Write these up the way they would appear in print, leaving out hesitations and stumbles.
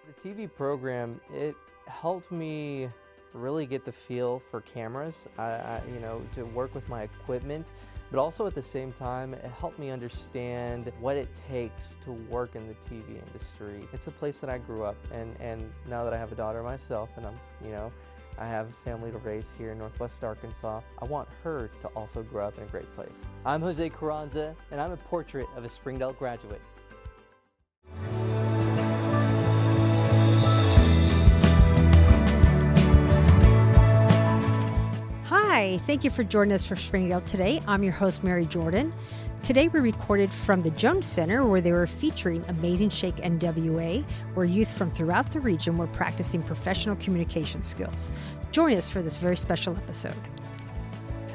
The TV program, it helped me really get the feel for cameras, to work with my equipment, but also at the same time, it helped me understand what it takes to work in the TV industry. It's a place that I grew up, and now that I have a daughter myself, and I have a family to raise here in Northwest Arkansas, I want her to also grow up in a great place. I'm Jose Carranza, and I'm a portrait of a Springdale graduate. Hi, thank you for joining us for Springdale today. I'm your host, Mary Jordan. Today we recorded from the Jones Center, where they were featuring Amazing Shake NWA, where youth from throughout the region were practicing professional communication skills. Join us for this very special episode.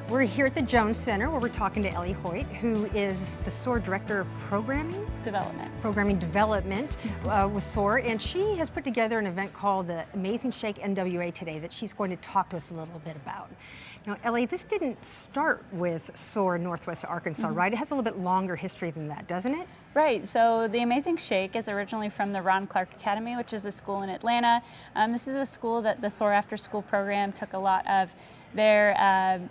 We're here at the Jones Center, where we're talking to Ellie Hoyt, who is the SOAR Director of Programming Development with SOAR, and she has put together an event called the Amazing Shake NWA today that she's going to talk to us a little bit about. Now, Ellie, this didn't start with SOAR in Northwest Arkansas, right? It has a little bit longer history than that, doesn't it? Right, so the Amazing Shake is originally from the Ron Clark Academy, which is a school in Atlanta. This is a school that the SOAR Afterschool program took a lot of their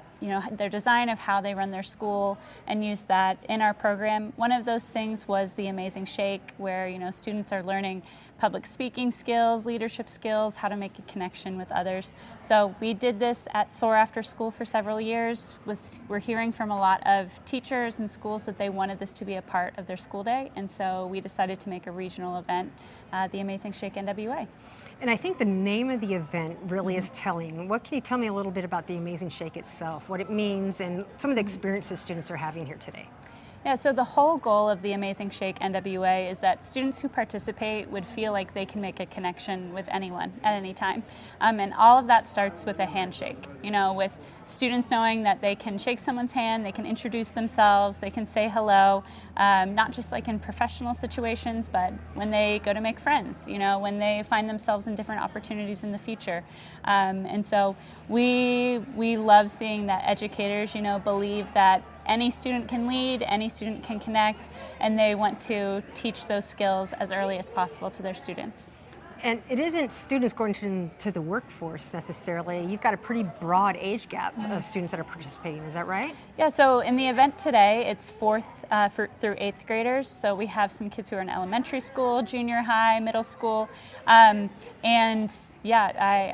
design of how they run their school and use that in our program. One of those things was the Amazing Shake, where students are learning public speaking skills, leadership skills, how to make a connection with others. So we did this at SOAR After School for several years. We're hearing from a lot of teachers and schools that they wanted this to be a part of their school day, and so we decided to make a regional event, the Amazing Shake NWA. And I think the name of the event really is telling. What can you tell me a little bit about the Amazing Shake itself, what it means, and some of the experiences students are having here today? Yeah, so the whole goal of the Amazing Shake NWA is that students who participate would feel like they can make a connection with anyone at any time. And all of that starts with a handshake, with students knowing that they can shake someone's hand, they can introduce themselves, they can say hello, not just like in professional situations, but when they go to make friends, when they find themselves in different opportunities in the future. And so we love seeing that educators, believe that any student can lead, any student can connect, and they want to teach those skills as early as possible to their students. And it isn't students going to the workforce necessarily. You've got a pretty broad age gap of students that are participating, is that right? Yeah, so in the event today, it's 4th through 8th graders. So we have some kids who are in elementary school, junior high, middle school. And yeah,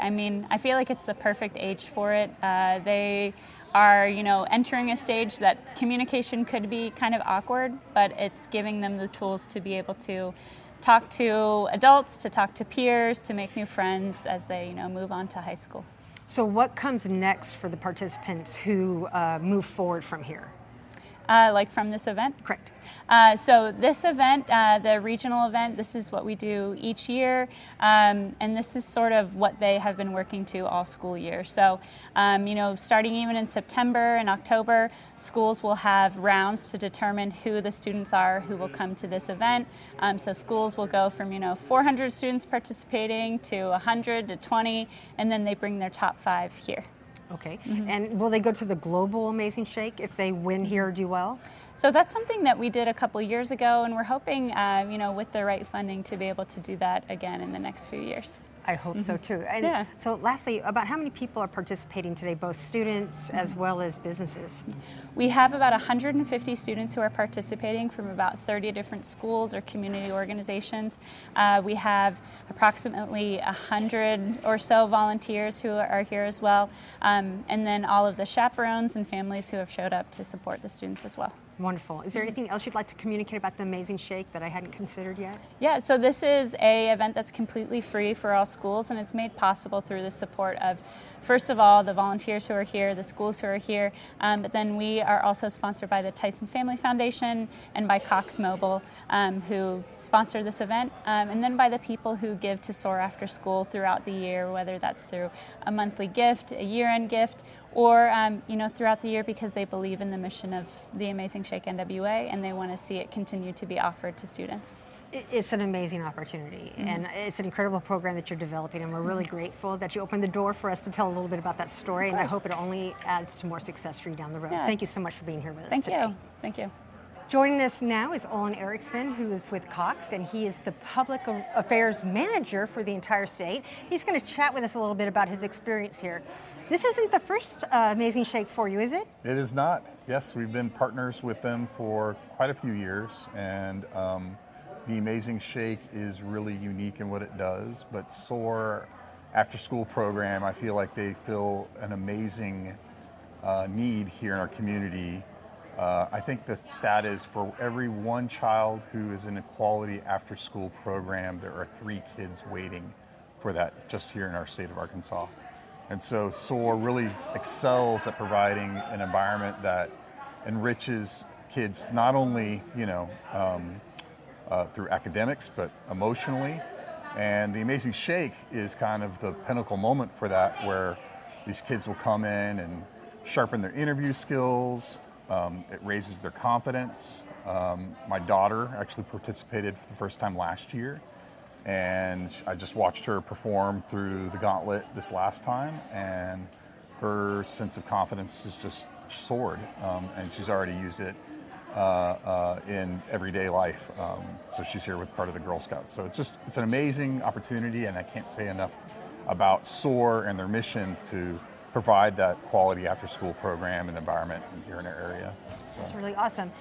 I feel like it's the perfect age for it. They are, entering a stage that communication could be kind of awkward, but it's giving them the tools to be able to talk to adults, to talk to peers, to make new friends as they, move on to high school. So what comes next for the participants who move forward from here? Like from this event? Correct. So this event, the regional event, this is what we do each year, and this is sort of what they have been working to all school year. So, starting even in September and October, schools will have rounds to determine who the students are who will come to this event. So schools will go from, 400 students participating to 100 to 20, and then they bring their top 5 here. Okay, and will they go to the Global Amazing Shake if they win here or do well? So that's something that we did a couple years ago, and we're hoping, with the right funding, to be able to do that again in the next few years. I hope so too. And yeah. So lastly, about how many people are participating today, both students as well as businesses? We have about 150 students who are participating from about 30 different schools or community organizations. We have approximately 100 or so volunteers who are here as well, and then all of the chaperones and families who have showed up to support the students as well. Wonderful. Is there anything else you'd like to communicate about the Amazing Shake that I hadn't considered yet? Yeah, so this is an event that's completely free for all schools, and it's made possible through the support of, first of all, the volunteers who are here, the schools who are here, but then we are also sponsored by the Tyson Family Foundation and by Cox Mobile, who sponsor this event, and then by the people who give to SOAR After School throughout the year, whether that's through a monthly gift, a year-end gift, or throughout the year because they believe in the mission of the Amazing Shake NWA and they want to see it continue to be offered to students. It's an amazing opportunity, and it's an incredible program that you're developing, and we're really grateful that you opened the door for us to tell a little bit about that story, and I hope it only adds to more success for you down the road. Yeah. Thank you so much for being here with us Thank today. you. Thank you. Joining us now is Olin Ericksen, who is with Cox, and he is the Public Affairs Manager for the entire state. He's going to chat with us a little bit about his experience here. This isn't the first Amazing Shake for you, is it? It is not. Yes, we've been partners with them for quite a few years, and the Amazing Shake is really unique in what it does, but SOAR Afterschool program, I feel like they fill an amazing need here in our community. I think the stat is for every one child who is in a quality after-school program, there are 3 kids waiting for that just here in our state of Arkansas. And so SOAR really excels at providing an environment that enriches kids not only, through academics, but emotionally. And the Amazing Shake is kind of the pinnacle moment for that, where these kids will come in and sharpen their interview skills. It raises their confidence. My daughter actually participated for the first time last year, and I just watched her perform through the gauntlet this last time, and her sense of confidence has just soared, and she's already used it in everyday life. So she's here with part of the Girl Scouts. So it's an amazing opportunity, and I can't say enough about SOAR and their mission to provide that quality after-school program and environment here in our area. So. That's really awesome.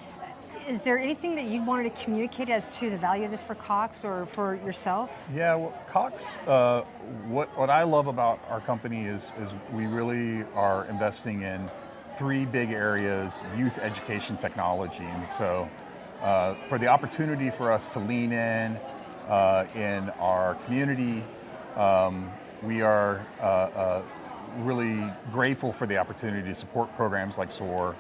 Is there anything that you wanted to communicate as to the value of this for Cox or for yourself? Yeah, well, Cox, what I love about our company is we really are investing in 3 big areas: youth, education, technology. And so for the opportunity for us to lean in our community, we are really grateful for the opportunity to support programs like SOAR.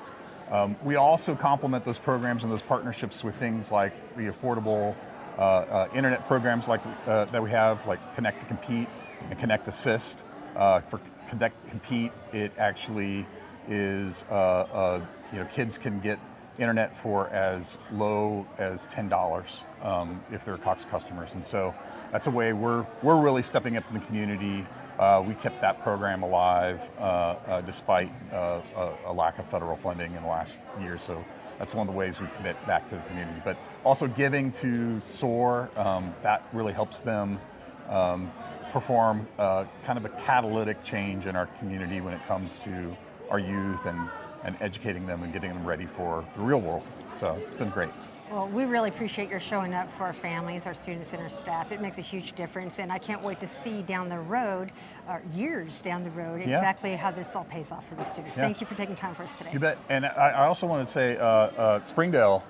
We also complement those programs and those partnerships with things like the affordable internet programs like that we have, like Connect to Compete and Connect Assist. For Connect Compete, it actually is kids can get internet for as low as $10 if they're Cox customers, and so that's a way we're really stepping up in the community. We kept that program alive despite a lack of federal funding in the last year. So that's one of the ways we commit back to the community. But also giving to SOAR, that really helps them perform kind of a catalytic change in our community when it comes to our youth and educating them and getting them ready for the real world. So it's been great. Well, we really appreciate your showing up for our families, our students, and our staff. It makes a huge difference, and I can't wait to see down the road, years down the road, exactly how this all pays off for the students. Yeah. Thank you for taking time for us today. You bet. And I also want to say Springdale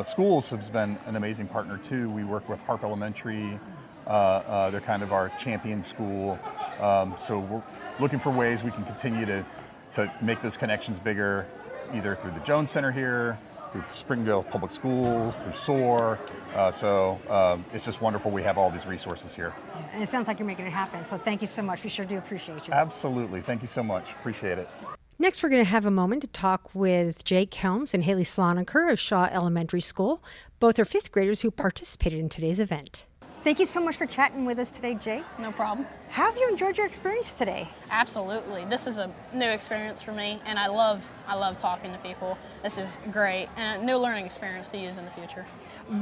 Schools has been an amazing partner too. We work with HAR-BER Elementary. They're kind of our champion school. So we're looking for ways we can continue to make those connections bigger, either through the Jones Center here, through Springdale Public Schools, through SOAR. So it's just wonderful we have all these resources here. And it sounds like you're making it happen. So thank you so much. We sure do appreciate you. Absolutely. Thank you so much. Appreciate it. Next, we're going to have a moment to talk with Jake Helms and Hallie Sloneker of Shaw Elementary School. Both are 5th graders who participated in today's event. Thank you so much for chatting with us today, Jake. No problem. How have you enjoyed your experience today? Absolutely. This is a new experience for me, and I love talking to people. This is great, and a new learning experience to use in the future.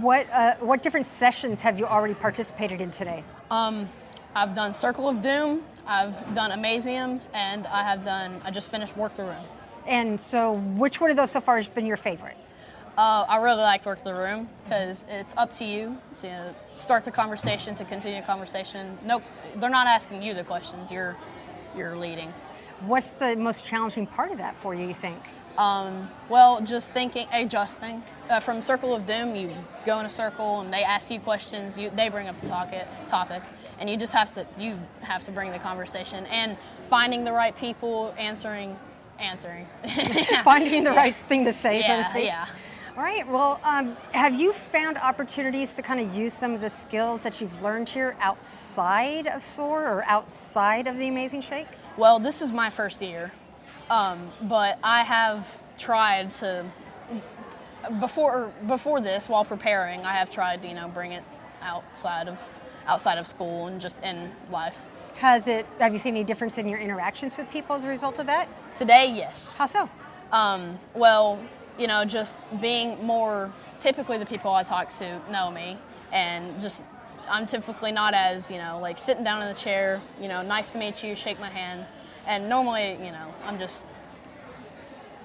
What different sessions have you already participated in today? I've done Circle of Doom, I've done Amazium, and I just finished Work the Room. And so which one of those so far has been your favorite? I really liked Work the Room because it's up to you to start the conversation, to continue the conversation. Nope, they're not asking you the questions, you're leading. What's the most challenging part of that for you, you think? Well, just adjusting. From Circle of Doom, you go in a circle and they ask you questions, they bring up the topic, and you just have to bring the conversation and finding the right people, answering. Finding the right thing to say, so to speak. Yeah. All right, well, have you found opportunities to kind of use some of the skills that you've learned here outside of SOAR or outside of the Amazing Shake? Well, this is my first year, but I have tried to, before this, while preparing, I have tried to, bring it outside of school and just in life. Have you seen any difference in your interactions with people as a result of that? Today, yes. How so? Well, you know, just being more, typically the people I talk to know me, and just, I'm typically not as, you know, like sitting down in the chair, you know, nice to meet you, shake my hand. And normally, you know, I'm just,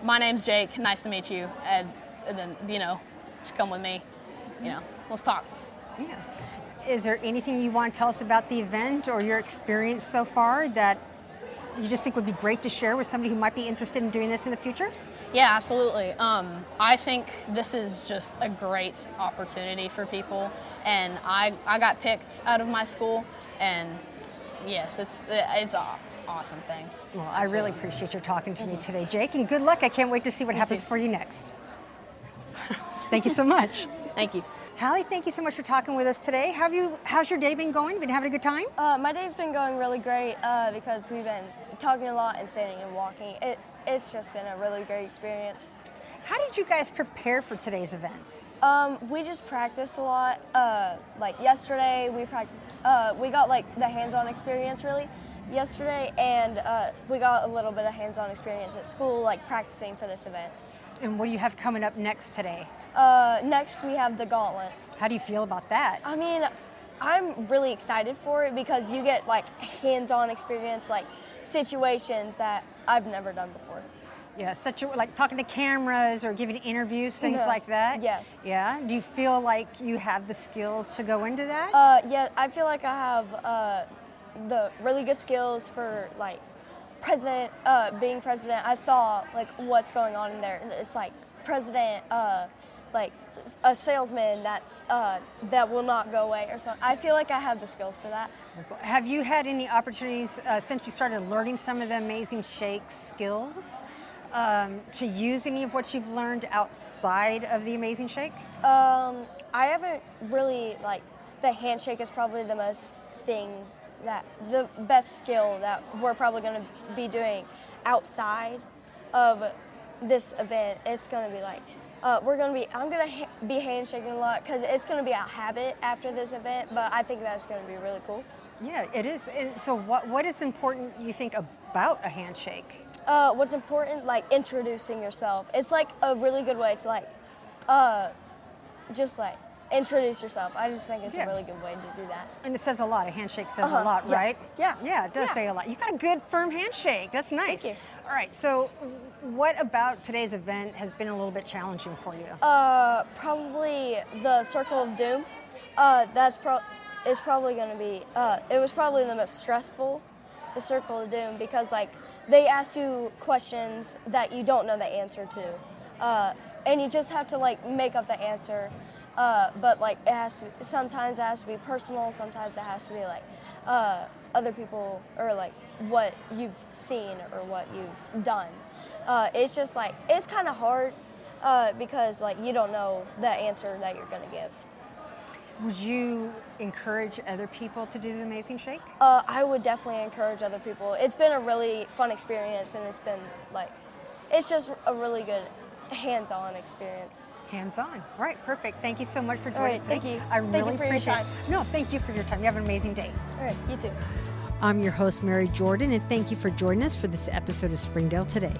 my name's Jake, nice to meet you. And then, you know, just come with me, you know, let's talk. Yeah. Is there anything you want to tell us about the event or your experience so far that you just think would be great to share with somebody who might be interested in doing this in the future? Yeah, absolutely. I think this is just a great opportunity for people, and I got picked out of my school, and yes, it's an awesome thing. Well, I really appreciate your talking to me today, Jake, and good luck. I can't wait to see what happens for you next. Thank you so much. Thank you. Hallie, thank you so much for talking with us today. How's your day been going? Been having a good time? My day's been going really great because we've been talking a lot and standing and walking. It's just been a really great experience. How did you guys prepare for today's events? We just practiced a lot. Like yesterday, we practiced. We got like the hands-on experience really yesterday, and we got a little bit of hands-on experience at school, like practicing for this event. And what do you have coming up next today? Next, we have the gauntlet. How do you feel about that? I mean, I'm really excited for it because you get like hands-on experience, like situations that I've never done before. Yeah, like talking to cameras or giving interviews, things like that? Yes. Yeah? Do you feel like you have the skills to go into that? Yeah, I feel like I have the really good skills for like being president. I saw like what's going on in there. It's like president, like a salesman that will not go away or something. I feel like I have the skills for that. Have you had any opportunities since you started learning some of the Amazing Shake skills to use any of what you've learned outside of the Amazing Shake? I haven't really, like, the handshake is probably the best skill that we're probably going to be doing outside of this event. It's going to be like, I'm going to be handshaking a lot because it's going to be a habit after this event, but I think that's going to be really cool. Yeah, it is. And so what is important, you think, about a handshake? What's important, like introducing yourself. It's like a really good way to like, just like introduce yourself. I just think it's a really good way to do that. And it says a lot. A handshake says a lot, right? Yeah. Yeah, it does say a lot. You've got a good, firm handshake. That's nice. Thank you. All right, so what about today's event has been a little bit challenging for you? Probably the Circle of Doom. It's probably going to be, it was probably the most stressful, the Circle of Doom, because like they ask you questions that you don't know the answer to. And you just have to like make up the answer. But like sometimes it has to be personal, sometimes it has to be like other people or like what you've seen or what you've done. It's just like, it's kind of hard because like you don't know the answer that you're gonna give. Would you encourage other people to do the Amazing Shake? I would definitely encourage other people. It's been a really fun experience, and it's been like, it's just a really good hands-on experience. Hands-on. All right, perfect. Thank you so much for joining us. Thank you. I really Thank you for your appreciate time. it. No, thank you for your time. You have an amazing day. All right, you too. I'm your host, Mary Jordan, and thank you for joining us for this episode of Springdale Today.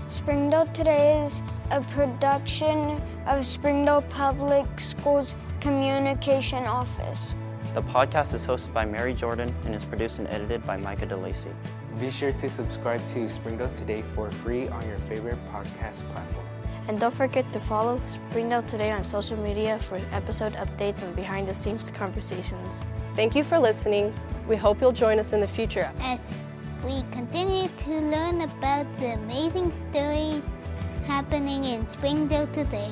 Springdale Today is a production of Springdale Public Schools Communication Office. The podcast is hosted by Mary Jordan and is produced and edited by Micah DeLacy. Be sure to subscribe to Springdale Today for free on your favorite podcast platform. And don't forget to follow Springdale Today on social media for episode updates and behind-the-scenes conversations. Thank you for listening. We hope you'll join us in the future as we continue to learn about the amazing stories happening in Springdale today.